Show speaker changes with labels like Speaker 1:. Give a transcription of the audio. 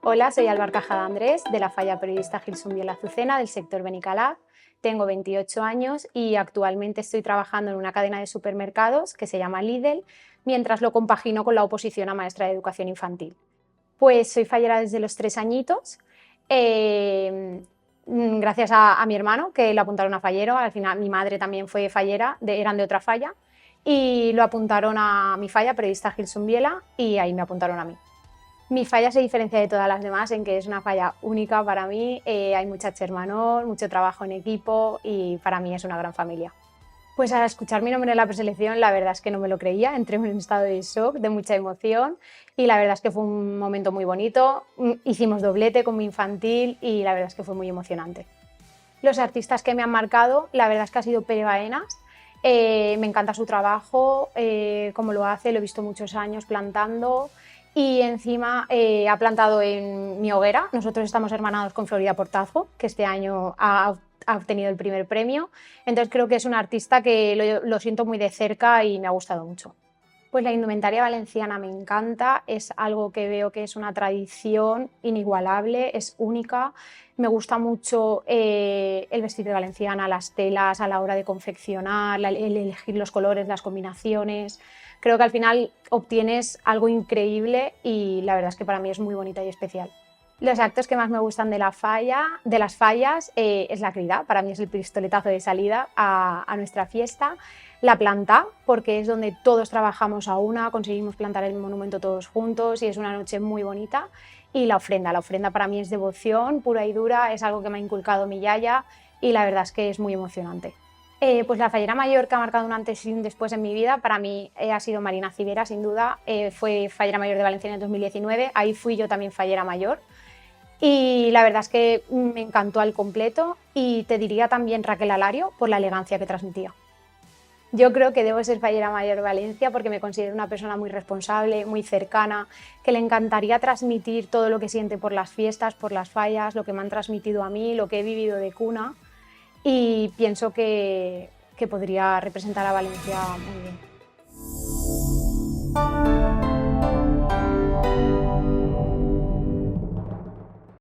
Speaker 1: Hola, soy Alba Arcajada Andrés, de la Falla Periodista Gil Sumbiela Azucena, del sector Benicalab. Tengo 28 años y actualmente estoy trabajando en una cadena de supermercados que se llama Lidl, mientras lo compagino con la oposición a maestra de educación infantil. Pues soy fallera desde los 3 añitos, gracias a mi hermano, que lo apuntaron a fallero. Al final mi madre también fue fallera, eran de otra falla, y lo apuntaron a mi falla, Periodista Gil Sumbiela, y ahí me apuntaron a mí. Mi falla se diferencia de todas las demás en que es una falla única para mí, hay mucha hermanor, mucho trabajo en equipo y para mí es una gran familia. Pues al escuchar mi nombre en la preselección, la verdad es que no me lo creía, entré en un estado de shock, de mucha emoción, y la verdad es que fue un momento muy bonito. Hicimos doblete con mi infantil y la verdad es que fue muy emocionante. Los artistas que me han marcado, la verdad es que ha sido Pere Baenas. Me encanta su trabajo, cómo lo hace, lo he visto muchos años plantando y encima ha plantado en mi hoguera. Nosotros estamos hermanados con Florida Portazo, que este año ha obtenido el primer premio. Entonces creo que es un artista que lo siento muy de cerca y me ha gustado mucho. Pues la indumentaria valenciana me encanta, es algo que veo que es una tradición inigualable, es única. Me gusta mucho el vestir de valenciana, las telas a la hora de confeccionar, el elegir los colores, las combinaciones. Creo que al final obtienes algo increíble y la verdad es que para mí es muy bonita y especial. Los actos que más me gustan de las fallas es la crida, para mí es el pistoletazo de salida a nuestra fiesta. La planta, porque es donde todos trabajamos a una, conseguimos plantar el monumento todos juntos y es una noche muy bonita. Y la ofrenda para mí es devoción pura y dura, es algo que me ha inculcado mi yaya y la verdad es que es muy emocionante. Pues la fallera mayor que ha marcado un antes y un después en mi vida, para mí ha sido Marina Civera, sin duda. Fue fallera mayor de Valencia en el 2019, ahí fui yo también fallera mayor. Y la verdad es que me encantó al completo y te diría también Raquel Alario por la elegancia que transmitía. Yo creo que debo ser fallera mayor de Valencia porque me considero una persona muy responsable, muy cercana, que le encantaría transmitir todo lo que siente por las fiestas, por las fallas, lo que me han transmitido a mí, lo que he vivido de cuna y pienso que podría representar a Valencia muy bien.